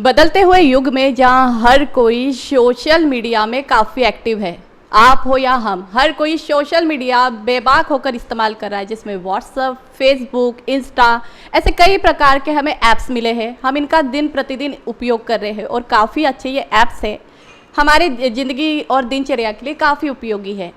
बदलते हुए युग में जहां हर कोई सोशल मीडिया में काफ़ी एक्टिव है, आप हो या हम, हर कोई सोशल मीडिया बेबाक होकर इस्तेमाल कर रहा है, जिसमें व्हाट्सएप, फेसबुक, इंस्टा ऐसे कई प्रकार के हमें ऐप्स मिले हैं। हम इनका दिन प्रतिदिन उपयोग कर रहे हैं और काफ़ी अच्छे ये ऐप्स है, हमारी ज़िंदगी और दिनचर्या के लिए काफ़ी उपयोगी है।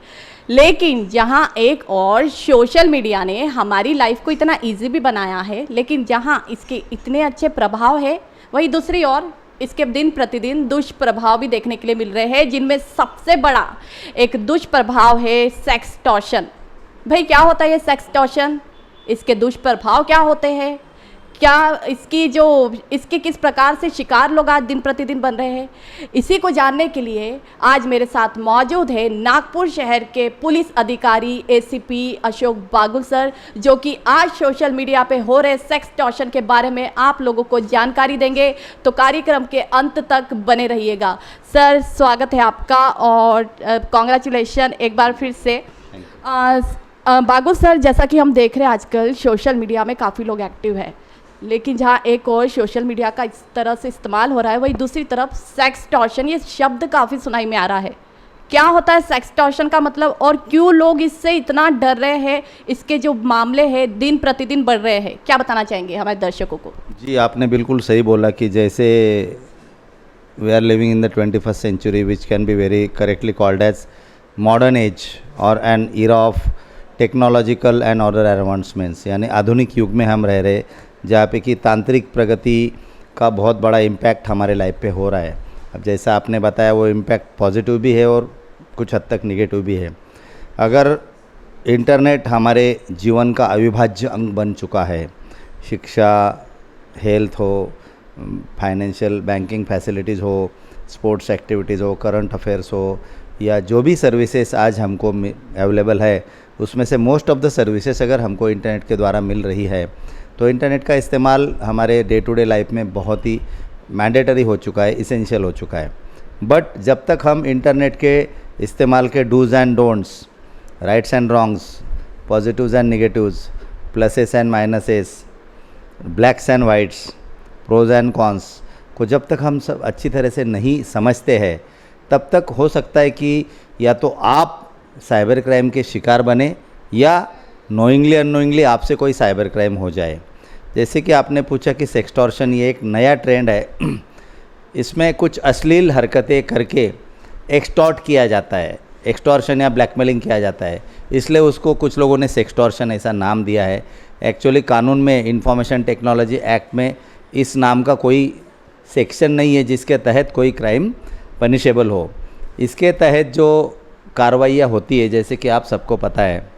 लेकिन जहां एक और सोशल मीडिया ने हमारी लाइफ को इतना इजी भी बनाया है, लेकिन जहां इसके इतने अच्छे प्रभाव है, वहीं दूसरी ओर इसके दिन प्रतिदिन दुष्प्रभाव भी देखने के लिए मिल रहे हैं, जिनमें सबसे बड़ा एक दुष्प्रभाव है सेक्सटॉर्शन। भाई क्या होता है ये सेक्सटॉर्शन? इसके दुष्प्रभाव क्या होते हैं? क्या इसके किस प्रकार से शिकार लोग आज दिन प्रतिदिन बन रहे हैं? इसी को जानने के लिए आज मेरे साथ मौजूद है नागपुर शहर के पुलिस अधिकारी एसीपी अशोक बागुल सर, जो कि आज सोशल मीडिया पे हो रहे सेक्सटॉर्शन के बारे में आप लोगों को जानकारी देंगे। तो कार्यक्रम के अंत तक बने रहिएगा। सर, स्वागत है आपका और कॉन्ग्रेचुलेशन एक बार फिर से। बागुल सर, जैसा कि हम देख रहे हैं आजकल सोशल मीडिया में काफ़ी लोग एक्टिव है, लेकिन जहाँ एक और सोशल मीडिया का इस तरह से इस्तेमाल हो रहा है, वही दूसरी तरफ सेक्सटॉर्शन, ये शब्द काफ़ी सुनाई में आ रहा है। क्या होता है सेक्सटॉर्शन का मतलब, और क्यों लोग इससे इतना डर रहे हैं? इसके जो मामले हैं दिन प्रतिदिन बढ़ रहे हैं, क्या बताना चाहेंगे हमारे दर्शकों को? जी, आपने बिल्कुल सही बोला कि जैसे we are living in the 21st century which can be very correctly called as modern age और an era of technological and other advancements, यानी आधुनिक युग में हम रह रहे, जहाँ पे कि तांत्रिक प्रगति का बहुत बड़ा इम्पैक्ट हमारे लाइफ पे हो रहा है। अब जैसा आपने बताया, वो इम्पैक्ट पॉजिटिव भी है और कुछ हद तक निगेटिव भी है। अगर इंटरनेट हमारे जीवन का अविभाज्य अंग बन चुका है, शिक्षा, हेल्थ हो, फाइनेंशियल बैंकिंग फैसिलिटीज़ हो, स्पोर्ट्स एक्टिविटीज़ हो, करंट अफेयर्स हो, या जो भी सर्विसेज आज हमको अवेलेबल है, उसमें से मोस्ट ऑफ द सर्विसेज अगर हमको इंटरनेट के द्वारा मिल रही है, तो इंटरनेट का इस्तेमाल हमारे डे टू डे लाइफ में बहुत ही मैंडेटरी हो चुका है, इसेंशियल हो चुका है। बट जब तक हम इंटरनेट के इस्तेमाल के dos and don'ts, rights and wrongs, positives and negatives, pluses and minuses, blacks and whites, pros and cons को जब तक हम सब अच्छी तरह से नहीं समझते हैं, तब तक हो सकता है कि या तो आप साइबर क्राइम के शिकार बने या नोइंगली अननोइंगली आपसे कोई साइबर क्राइम हो जाए। जैसे कि आपने पूछा कि सेक्सटॉर्शन ये एक नया ट्रेंड है, इसमें कुछ अश्लील हरकतें करके एक्सटॉर्ट किया जाता है, एक्सटॉर्शन या ब्लैकमेलिंग किया जाता है, इसलिए उसको कुछ लोगों ने सेक्सटॉर्शन ऐसा नाम दिया है। एक्चुअली कानून में, इंफॉर्मेशन टेक्नोलॉजी एक्ट में इस नाम का कोई सेक्शन नहीं है जिसके तहत कोई क्राइम पनिशेबल हो। इसके तहत जो कार्रवाइयाँ होती है, जैसे कि आप सबको पता है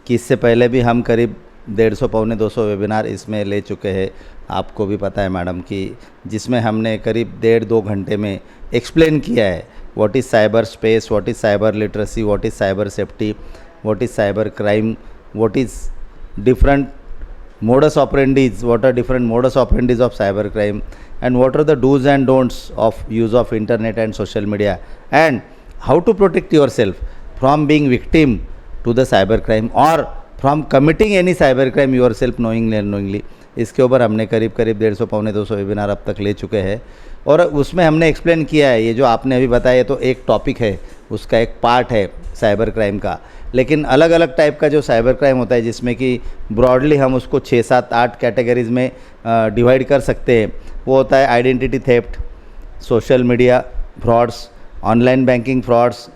कि इससे पहले भी हम करीब 150 पौने 200 वेबिनार इसमें ले चुके हैं, आपको भी पता है मैडम, कि जिसमें हमने करीब 1.5-2 घंटे में एक्सप्लेन किया है what is cyber space, what is cyber literacy, what is cyber safety, what is cyber crime, what is different modus operandis, what are different modus operandis of cyber crime, and what are the do's and don'ts of use of internet and social media, and how to protect yourself from being victim to the cyber crime or from committing any cyber crime yourself knowingly and unknowingly। इसके ऊपर हमने करीब 150 पौने 200 webinar अब तक ले चुके हैं, और उसमें हमने एक्सप्लेन किया है। ये जो आपने अभी बताया तो एक टॉपिक है, उसका एक पार्ट है साइबर क्राइम का, लेकिन अलग अलग टाइप का जो साइबर क्राइम होता है, जिसमें कि ब्रॉडली हम उसको 6, 7, 8 कैटेगरीज़ में डिवाइड कर सकते हैं। वो होता है identity theft, social media frauds, online banking frauds,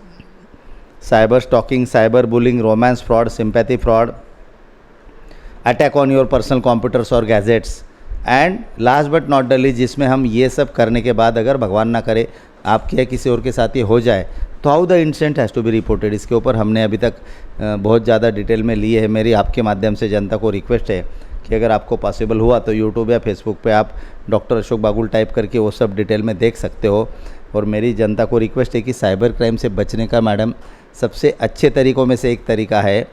cyber stalking, cyber bullying, romance fraud, sympathy fraud, attack on your personal computers और gadgets, and last but not the least, जिसमें हम ये सब करने के बाद अगर भगवान ना करे आपके या किसी और के साथ ये हो जाए, तो how the incident has to be reported. इसके ऊपर हमने अभी तक बहुत ज़्यादा डिटेल में लिए है। मेरी आपके माध्यम से जनता को रिक्वेस्ट है कि अगर आपको पॉसिबल हुआ तो यूट्यूब या फेसबुक पे आप डॉक्टर अशोक बागुल टाइप करके वो सब डिटेल में देख सकते हो। और मेरी जनता को रिक्वेस्ट है कि साइबर क्राइम से बचने का मैडम सबसे अच्छे तरीक़ों में से एक तरीका है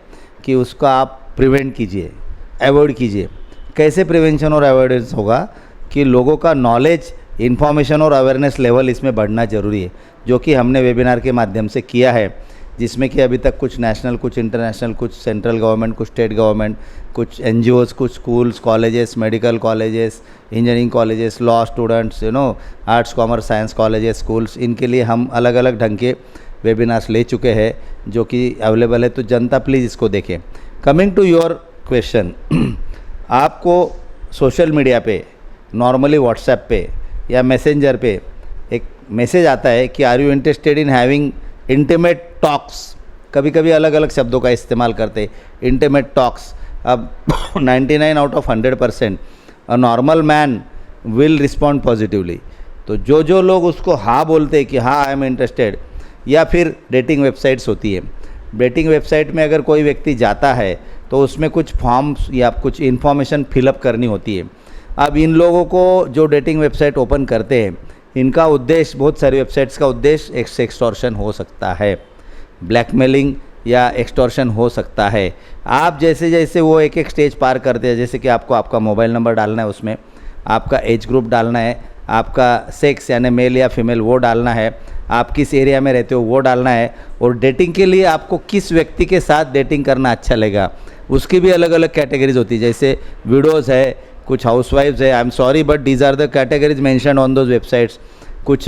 कि उसका आप प्रिवेंट कीजिए, अवॉइड कीजिए। कैसे प्रिवेंशन और अवॉइडेंस होगा कि लोगों का नॉलेज, इन्फॉर्मेशन और अवेयरनेस लेवल इसमें बढ़ना ज़रूरी है, जो कि हमने वेबिनार के माध्यम से किया है। जिसमें कि अभी तक कुछ नेशनल, कुछ इंटरनेशनल, कुछ सेंट्रल गवर्नमेंट, कुछ स्टेट गवर्नमेंट, कुछ NGOs, कुछ schools, colleges, medical colleges, engineering colleges, law students, arts commerce science colleges, schools, इनके लिए हम अलग अलग ढंग के वेबिनार्स ले चुके हैं जो कि अवेलेबल है। तो जनता प्लीज़ इसको देखें। कमिंग टू योर क्वेश्चन, आपको सोशल मीडिया पे नॉर्मली व्हाट्सएप पे या मैसेंजर पे एक मैसेज आता है कि are you interested in having intimate talks. कभी कभी अलग अलग शब्दों का इस्तेमाल करते, इंटीमेट टॉक्स। अब 99 out of 100% a normal man will respond positively. तो जो लोग उसको हाँ बोलते हैं कि हाँ आई एम इंटरेस्टेड, या फिर डेटिंग वेबसाइट्स होती है, डेटिंग वेबसाइट में अगर कोई व्यक्ति जाता है तो उसमें कुछ फॉर्म्स या कुछ इन्फॉर्मेशन फिलअप करनी होती है। अब इन लोगों को जो डेटिंग वेबसाइट ओपन करते हैं, इनका उद्देश्य, बहुत सारी वेबसाइट्स का उद्देश्य एक्सटॉर्शन हो सकता है, ब्लैकमेलिंग या एक्सटॉर्शन हो सकता है। आप जैसे जैसे वो एक एक स्टेज पार करते हैं, जैसे कि आपको आपका मोबाइल नंबर डालना है, उसमें आपका एज ग्रुप डालना है, आपका सेक्स यानी मेल या फीमेल वो डालना है, आप किस एरिया में रहते हो वो डालना है, और डेटिंग के लिए आपको किस व्यक्ति के साथ डेटिंग करना अच्छा लगेगा उसकी भी अलग अलग कैटेगरीज होती है। जैसे विडोज़ है, कुछ हाउसवाइफ्स है, I am sorry but these are the categories mention on those websites. कुछ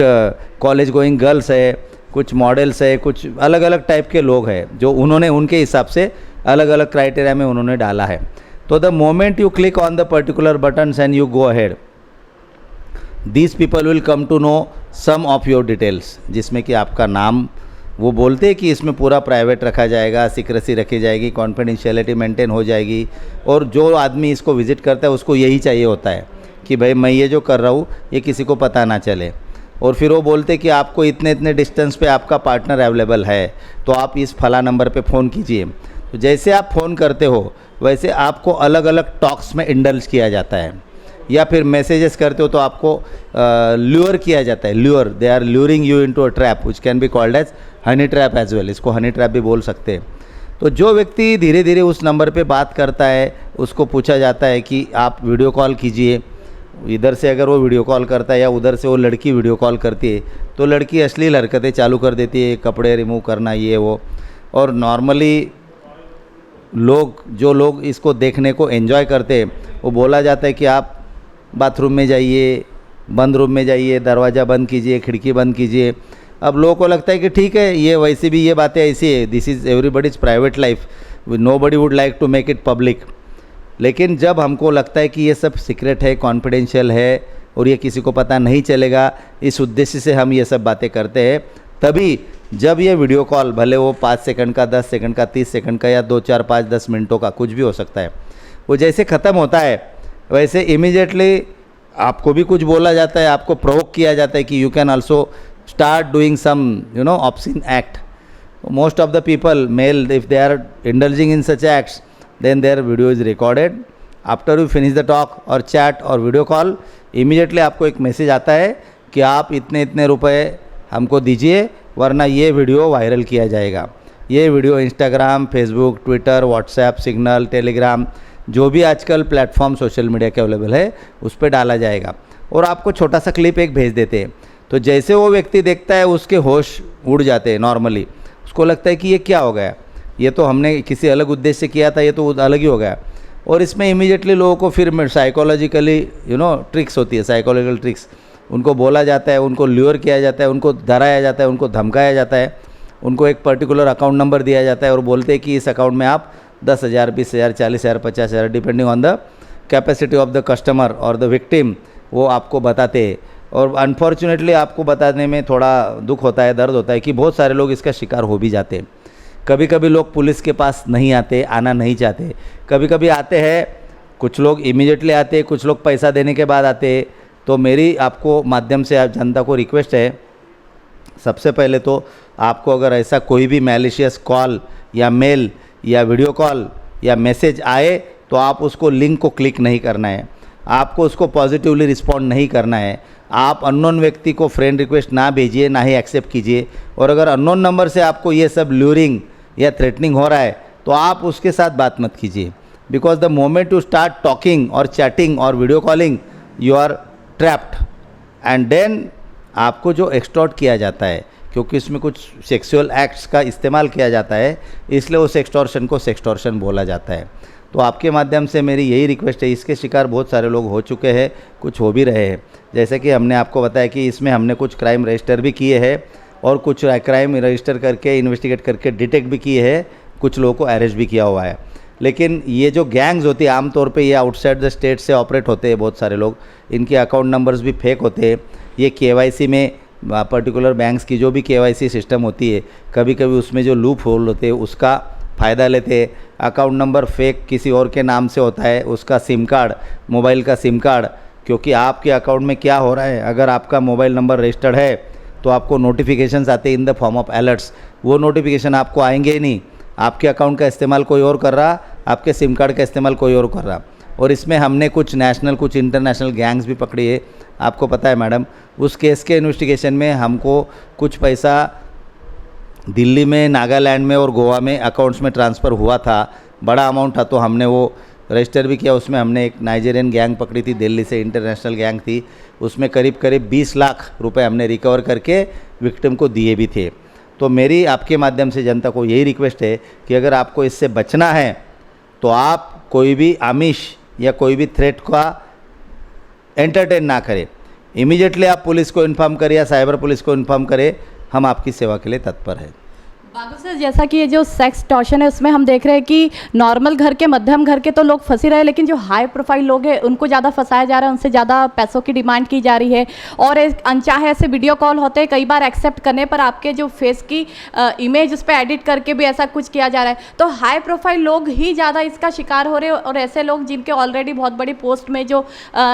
कॉलेज गोइंग गर्ल्स है, कुछ मॉडल्स है, कुछ अलग अलग टाइप के लोग हैं जो उन्होंने उनके हिसाब से अलग अलग क्राइटेरिया में उन्होंने डाला है। तो the moment you click on the particular buttons and you go ahead, these people will come to know some of your details, जिसमें कि आपका नाम, वो बोलते हैं कि इसमें पूरा प्राइवेट रखा जाएगा, सीक्रेसी रखी जाएगी, कॉन्फिडेंशियलिटी मेंटेन हो जाएगी। और जो आदमी इसको विजिट करता है उसको यही चाहिए होता है कि भाई मैं ये जो कर रहा हूँ ये किसी को पता ना चले। और फिर वो बोलते हैं कि आपको इतने इतने डिस्टेंस पे आपका पार्टनर अवेलेबल है, तो आप इस फला नंबर पे फ़ोन कीजिए। तो जैसे आप फ़ोन करते हो वैसे आपको अलग अलग टॉक्स में इंडल्ज किया जाता है, या फिर मैसेजेस करते हो तो आपको ल्यूर किया जाता है। Lure, they are luring you into a trap which can be called as honey trap as well. इसको हनी ट्रैप भी बोल सकते हैं। तो जो व्यक्ति धीरे धीरे उस नंबर पे बात करता है उसको पूछा जाता है कि आप वीडियो कॉल कीजिए। इधर से अगर वो वीडियो कॉल करता है या उधर से वो लड़की वीडियो कॉल करती है तो लड़की अश्लील हरकतें चालू कर देती है, कपड़े रिमूव करना ये वो। और नॉर्मली जो लोग इसको देखने को एंजॉय करते हैं वो बोला जाता है कि आप बाथरूम में जाइए, बंद रूम में जाइए, दरवाज़ा बंद कीजिए, खिड़की बंद कीजिए। अब लोगों को लगता है कि ठीक है, ये वैसे भी ये बातें ऐसी है, this is everybody's private life, nobody would like to make it public. लेकिन जब हमको लगता है कि ये सब सीक्रेट है, कॉन्फिडेंशियल है और ये किसी को पता नहीं चलेगा, इस उद्देश्य से हम ये सब बातें करते हैं, तभी जब ये वीडियो कॉल, भले वो 5 सेकंड का, 10 सेकंड का, 30 सेकंड का या 2, 4, 5, 10 मिनटों का, कुछ भी हो सकता है, वो जैसे ख़त्म होता है वैसे इमीडिएटली आपको भी कुछ बोला जाता है, आपको प्रोवोक किया जाता है कि you can also start doing some obscene act. Most of the people, male, if they are indulging in such acts, then their video is recorded. After you finish the talk or chat or video call, immediately आपको एक message आता है कि आप इतने इतने रुपए हमको दीजिए वरना ये वीडियो वायरल किया जाएगा। ये video Instagram, Facebook, Twitter, WhatsApp, signal, Telegram, जो भी आजकल प्लेटफॉर्म सोशल मीडिया के अवेलेबल है उस पर डाला जाएगा और आपको छोटा सा क्लिप एक भेज देते हैं। तो जैसे वो व्यक्ति देखता है उसके होश उड़ जाते हैं। नॉर्मली उसको लगता है कि ये क्या हो गया, ये तो हमने किसी अलग उद्देश्य से किया था, ये तो अलग ही हो गया। और इसमें इमीडिएटली लोगों को फिर साइकोलॉजिकली ट्रिक्स होती है, साइकोलॉजिकल ट्रिक्स, उनको बोला जाता है, उनको ल्यूर किया जाता है, उनको डराया जाता है, उनको धमकाया जाता है, उनको एक पर्टिकुलर अकाउंट नंबर दिया जाता है और बोलते हैं कि इस अकाउंट में आप 10,000, 20,000, 40,000, 50,000 depending on the capacity of the customer और द विक्टिम, वो आपको बताते हैं। और अनफॉर्चुनेटली आपको बताने में थोड़ा दुख होता है, दर्द होता है कि बहुत सारे लोग इसका शिकार हो भी जाते हैं। कभी कभी लोग पुलिस के पास नहीं आते, आना नहीं चाहते, कभी कभी आते हैं, कुछ लोग इमीडिएटली आते हैं, कुछ लोग पैसा देने के बाद आते हैं। तो मेरी आपको माध्यम से आप जनता को रिक्वेस्ट है, सबसे पहले तो आपको अगर ऐसा कोई भी मैलिशियस कॉल या मेल या वीडियो कॉल या मैसेज आए तो आप उसको लिंक को क्लिक नहीं करना है, आपको उसको पॉजिटिवली रिस्पॉन्ड नहीं करना है। आप अननोन व्यक्ति को फ्रेंड रिक्वेस्ट ना भेजिए, ना ही एक्सेप्ट कीजिए। और अगर अननोन नंबर से आपको ये सब ल्यूरिंग या थ्रेटनिंग हो रहा है तो आप उसके साथ बात मत कीजिए, because the moment to start talking और चैटिंग और video calling you are trapped. And then आपको जो एक्सटॉर्ट किया जाता है, क्योंकि इसमें कुछ सेक्सुअल एक्ट्स का इस्तेमाल किया जाता है, इसलिए उस एक्सटॉर्शन को सेक्सटॉर्शन बोला जाता है। तो आपके माध्यम से मेरी यही रिक्वेस्ट है, इसके शिकार बहुत सारे लोग हो चुके हैं, कुछ हो भी रहे हैं। जैसे कि हमने आपको बताया कि इसमें हमने कुछ क्राइम रजिस्टर भी किए हैं और कुछ क्राइम रजिस्टर करके इन्वेस्टिगेट करके डिटेक्ट भी किए हैं, कुछ लोगों को अरेस्ट भी किया हुआ है। लेकिन ये जो गैंग्स होती है आमतौर पे ये आउटसाइड द स्टेट से ऑपरेट होते हैं बहुत सारे लोग, इनके अकाउंट नंबर्स भी फेक होते हैं। ये KYC में पर्टिकुलर बैंक्स की जो भी KYC सिस्टम होती है, कभी कभी उसमें जो लूप होल होते हैं उसका फ़ायदा लेते हैं। अकाउंट नंबर फेक किसी और के नाम से होता है, उसका सिम कार्ड, मोबाइल का सिम कार्ड, क्योंकि आपके अकाउंट में क्या हो रहा है, अगर आपका मोबाइल नंबर रजिस्टर्ड है तो आपको नोटिफिकेशंस आते हैं in the form of alerts. वो नोटिफिकेशन आपको आएंगे ही नहीं, आपके अकाउंट का इस्तेमाल कोई और कर रहा, आपके सिम कार्ड का इस्तेमाल कोई और कर रहा। और इसमें हमने कुछ नेशनल कुछ इंटरनेशनल गैंग्स भी पकड़ी है, आपको पता है मैडम। उस केस के इन्वेस्टिगेशन में हमको कुछ पैसा दिल्ली में, नागालैंड में और गोवा में अकाउंट्स में ट्रांसफ़र हुआ था, बड़ा अमाउंट था, तो हमने वो रजिस्टर भी किया। उसमें हमने एक नाइजीरियन गैंग पकड़ी थी, दिल्ली से इंटरनेशनल गैंग थी, उसमें करीब 20 लाख रुपए हमने रिकवर करके विक्टिम को दिए भी थे। तो मेरी आपके माध्यम से जनता को यही रिक्वेस्ट है कि अगर आपको इससे बचना है तो आप कोई भी आमिष या कोई भी थ्रेट का एंटरटेन ना करें। इमीडिएटली आप पुलिस को इन्फॉर्म करें या साइबर पुलिस को इन्फॉर्म करें, हम आपकी सेवा के लिए तत्पर हैं। बागु सर, जैसा कि ये जो सेक्स टॉर्शन है उसमें हम देख रहे हैं कि नॉर्मल घर के, मध्यम घर के तो लोग फंसे रहे हैं, लेकिन जो हाई प्रोफाइल लोग हैं उनको ज़्यादा फंसाया जा रहा है, उनसे ज़्यादा पैसों की डिमांड की जा रही है। और अनचाहे ऐसे वीडियो कॉल होते हैं, कई बार एक्सेप्ट करने पर आपके जो फेस की इमेज उस पर एडिट करके भी ऐसा कुछ किया जा रहा है। तो हाई प्रोफाइल लोग ही ज़्यादा इसका शिकार हो रहे हैं और ऐसे लोग जिनके ऑलरेडी बहुत बड़ी पोस्ट में जो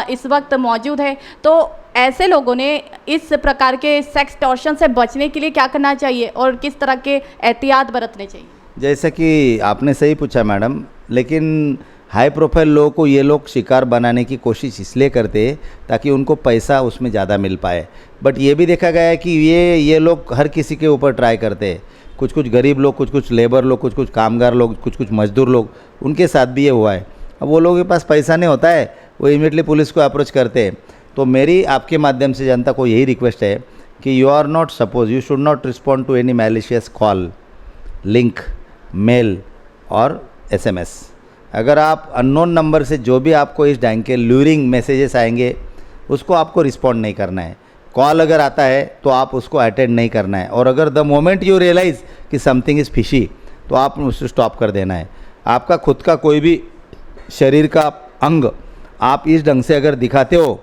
इस वक्त मौजूद है। तो ऐसे लोगों ने इस प्रकार के सेक्स टॉर्शन से बचने के लिए क्या करना चाहिए और किस तरह के एहतियात बरतने चाहिए? जैसा कि आपने सही पूछा मैडम, लेकिन हाई प्रोफाइल लोगों को ये लोग शिकार बनाने की कोशिश इसलिए करते हैं ताकि उनको पैसा उसमें ज़्यादा मिल पाए। बट ये भी देखा गया है कि ये लोग हर किसी के ऊपर ट्राई करते हैं। कुछ गरीब लोग, कुछ लेबर लोग, कुछ कामगार लोग, कुछ मजदूर लोग, उनके साथ भी ये हुआ है। अब वो लोगों के पास पैसा नहीं होता है, वो इमीडिएटली पुलिस को अप्रोच करते हैं। तो मेरी आपके माध्यम से जनता को यही रिक्वेस्ट है कि you should not respond to any malicious call, link, mail और SMS। अगर आप अननोन नंबर से जो भी आपको इस ढंग के ल्यूरिंग मैसेजेस आएंगे उसको आपको रिस्पॉन्ड नहीं करना है। कॉल अगर आता है तो आप उसको अटेंड नहीं करना है, और अगर द मोमेंट यू रियलाइज़ कि समथिंग इज़ फिशी तो आप उसको स्टॉप कर देना है। आपका खुद का कोई भी शरीर का अंग आप इस ढंग से अगर दिखाते हो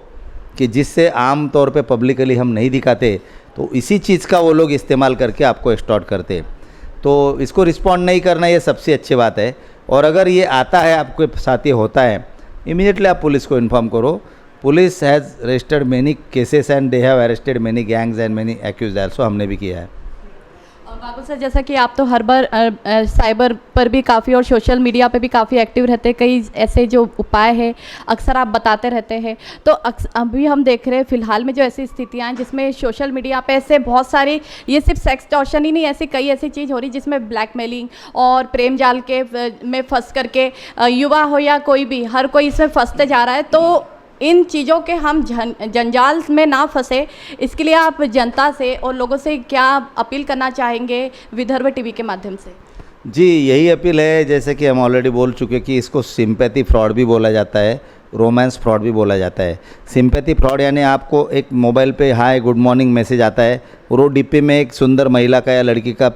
कि जिससे आम तौर पे पब्लिकली हम नहीं दिखाते, तो इसी चीज़ का वो लोग इस्तेमाल करके आपको एक्सटॉर्ट करते। तो इसको रिस्पॉन्ड नहीं करना ये सबसे अच्छी बात है। और अगर ये आता है, आपके साथ ये होता है, इमीडिएटली आप पुलिस को इन्फॉर्म करो। Police has registered many cases and they have arrested many gangs and many accused also, हमने भी किया है। बाबू सर, जैसा कि आप तो हर बार साइबर पर भी काफ़ी और सोशल मीडिया पे भी काफ़ी एक्टिव रहते हैं, कई ऐसे जो उपाय हैं अक्सर आप बताते रहते हैं। तो अभी हम देख रहे हैं फिलहाल में जो ऐसी स्थितियाँ हैं जिसमें सोशल मीडिया पे ऐसे बहुत सारी, ये सिर्फ सेक्स टॉर्शन ही नहीं, ऐसी कई ऐसी चीज़ हो रही जिसमें ब्लैकमेलिंग और प्रेम जाल के में फंस करके युवा हो या कोई भी, हर कोई इसमें फंसते जा रहा है। तो इन चीज़ों के हम जंजाल में ना फंसे, इसके लिए आप जनता से और लोगों से क्या अपील करना चाहेंगे विदर्भ टीवी के माध्यम से? जी, यही अपील है, जैसे कि हम ऑलरेडी बोल चुके कि इसको सिंपैथी फ्रॉड भी बोला जाता है, रोमांस फ्रॉड भी बोला जाता है। सिंपैथी फ्रॉड यानी आपको एक मोबाइल पे हाय गुड मॉर्निंग मैसेज आता है और वो डीपी में एक सुंदर महिला का या लड़की का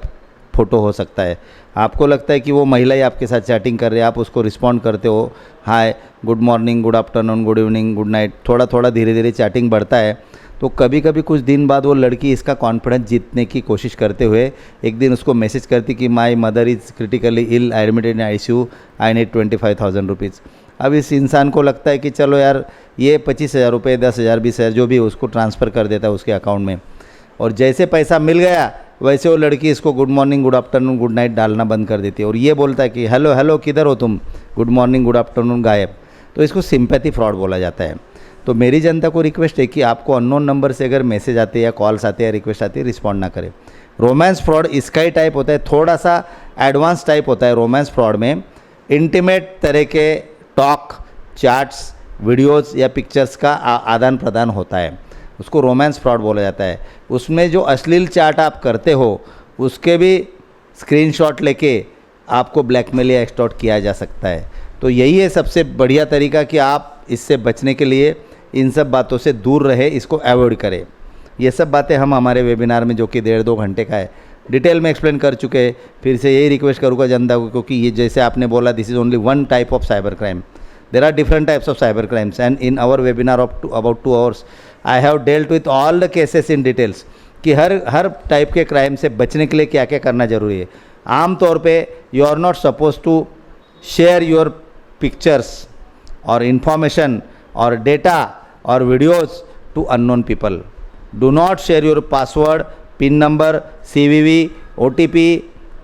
फ़ोटो हो सकता है। आपको लगता है कि वो महिला ही आपके साथ चैटिंग कर रही है, आप उसको रिस्पॉन्ड करते हो hi good morning, good afternoon, good evening, good night. थोड़ा धीरे धीरे चैटिंग बढ़ता है, तो कभी कभी कुछ दिन बाद वो लड़की इसका कॉन्फिडेंस जीतने की कोशिश करते हुए एक दिन उसको मैसेज करती कि my mother is critically ill, admitted in ICU, I need 25,000 rupees. अब इस इंसान को लगता है कि चलो यार ये 25,000 रुपये, 10,000, 20,000 जो भी उसको ट्रांसफ़र कर देता है उसके अकाउंट में। और जैसे पैसा मिल गया वैसे वो लड़की इसको good morning, good afternoon, good night डालना बंद कर देती है और ये बोलता है कि हेलो हेलो किधर हो तुम, गुड मॉर्निंग, गुड आफ्टरनून, गायब। तो इसको सिंपैथी फ्रॉड बोला जाता है। तो मेरी जनता को रिक्वेस्ट है कि आपको अननोन नंबर से अगर मैसेज आते हैं या कॉल्स आते हैं या रिक्वेस्ट आती है, रिस्पॉन्ड ना करें। रोमांस फ्रॉड इसका ही टाइप होता है, थोड़ा सा एडवांस टाइप होता है। रोमांस फ्रॉड में इंटीमेट तरह के टॉक, चैट्स, वीडियोज़ या पिक्चर्स का आदान प्रदान होता है। उसको रोमांस फ्रॉड बोला जाता है। उसमें जो अश्लील चैट आप करते हो उसके भी स्क्रीनशॉट लेके आपको ब्लैकमेल या एक्सटॉर्ट किया जा सकता है। तो यही है सबसे बढ़िया तरीका कि आप इससे बचने के लिए इन सब बातों से दूर रहे, इसको अवॉइड करें। ये सब बातें हम हमारे वेबिनार में, जो कि 1.5-2 घंटे का है, डिटेल में एक्सप्लेन कर चुके हैं। फिर से यही रिक्वेस्ट करूँगा जनता को, क्योंकि ये जैसे आपने बोला, this is only one type of cyber crime. There are different types of cyber crimes and in our webinar of about 2 hours I have dealt with all the cases in details कि हर type के crime से बचने के लिए क्या क्या करना जरूरी है। आम तौर पे you are not suppose to share your pictures और इंफॉर्मेशन और डेटा और videos to unknown people. Do not share your password, pin number, CVV, OTP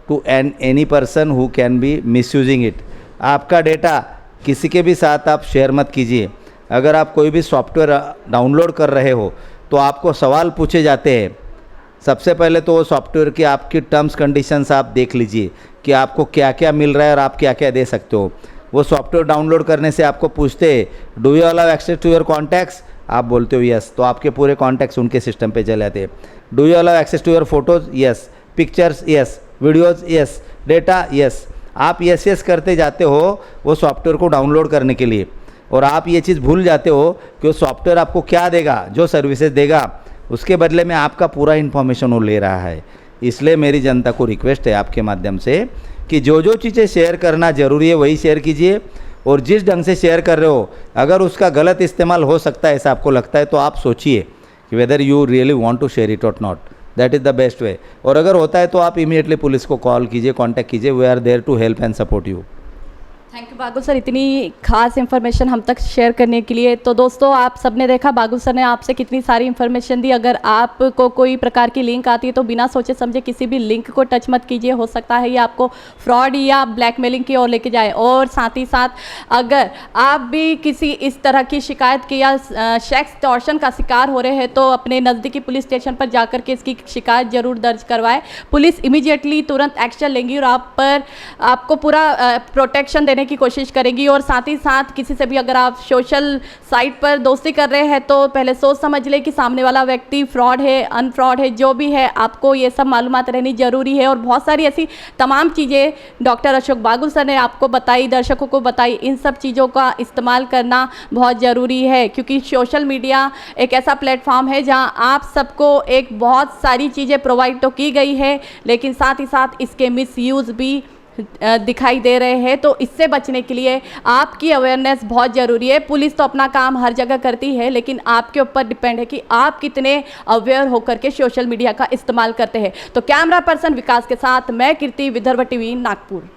to any person who can be misusing it. आपका data किसी के भी साथ आप share मत कीजिए। अगर आप कोई भी सॉफ्टवेयर डाउनलोड कर रहे हो तो आपको सवाल पूछे जाते हैं। सबसे पहले तो वो सॉफ्टवेयर की आपकी टर्म्स कंडीशंस आप देख लीजिए कि आपको क्या क्या मिल रहा है और आप क्या क्या दे सकते हो। वो सॉफ्टवेयर डाउनलोड करने से आपको पूछते हैं do you allow access to your contacts, आप बोलते हो यस, तो आपके पूरे कॉन्टैक्ट्स उनके सिस्टम पे चले जाते हैं। Do you allow access to your photos, yes, pictures, yes, videos, yes, data, yes. आप यस यस करते जाते हो वो सॉफ्टवेयर को डाउनलोड करने के लिए, और आप ये चीज़ भूल जाते हो कि वो सॉफ्टवेयर आपको क्या देगा, जो सर्विसेज देगा उसके बदले में आपका पूरा इन्फॉर्मेशन वो ले रहा है। इसलिए मेरी जनता को रिक्वेस्ट है आपके माध्यम से कि जो जो चीज़ें शेयर करना ज़रूरी है वही शेयर कीजिए, और जिस ढंग से शेयर कर रहे हो अगर उसका गलत इस्तेमाल हो सकता है ऐसा आपको लगता है तो आप सोचिए कि whether you really want to share it और not. That is the best way. और अगर होता है तो आप इमीडिएटली पुलिस को कॉल कीजिए, कॉन्टैक्ट कीजिए। We are there to help and support you. Thank you Bagul sir, इतनी खास इन्फॉर्मेशन हम तक शेयर करने के लिए। तो दोस्तों, आप सबने देखा बागुल सर ने आपसे कितनी सारी इन्फॉर्मेशन दी। अगर आपको कोई प्रकार की लिंक आती है तो बिना सोचे समझे किसी भी लिंक को टच मत कीजिए। हो सकता है ये आपको फ्रॉड या ब्लैकमेलिंग की ओर लेके जाए। और साथ ही साथ अगर आप भी किसी इस तरह की शिकायत की या सेक्स एक्सटॉर्शन का शिकार हो रहे हैं तो अपने नज़दीकी पुलिस स्टेशन पर जाकर के इसकी शिकायत जरूर दर्ज करवाएं। पुलिस इमीडिएटली तुरंत एक्शन लेंगी और आपको पूरा प्रोटेक्शन देने की कोशिश करेगी। और साथ ही साथ किसी से भी अगर आप सोशल साइट पर दोस्ती कर रहे हैं तो पहले सोच समझ ले कि सामने वाला व्यक्ति फ्रॉड है, अनफ्रॉड है, जो भी है आपको ये सब मालूमात रहनी जरूरी है। और बहुत सारी ऐसी तमाम चीज़ें डॉक्टर अशोक बागुल सर ने आपको बताई, दर्शकों को बताई। इन सब चीज़ों का इस्तेमाल करना बहुत ज़रूरी है, क्योंकि सोशल मीडिया एक ऐसा प्लेटफॉर्म है जहाँ आप सबको एक बहुत सारी चीज़ें प्रोवाइड तो की गई है, लेकिन साथ ही साथ इसके मिसयूज़ भी दिखाई दे रहे हैं। तो इससे बचने के लिए आपकी अवेयरनेस बहुत ज़रूरी है। पुलिस तो अपना काम हर जगह करती है, लेकिन आपके ऊपर डिपेंड है कि आप कितने अवेयर होकर के सोशल मीडिया का इस्तेमाल करते हैं। तो कैमरा पर्सन विकास के साथ मैं कीर्ति, विदर्भ टीवी, नागपुर।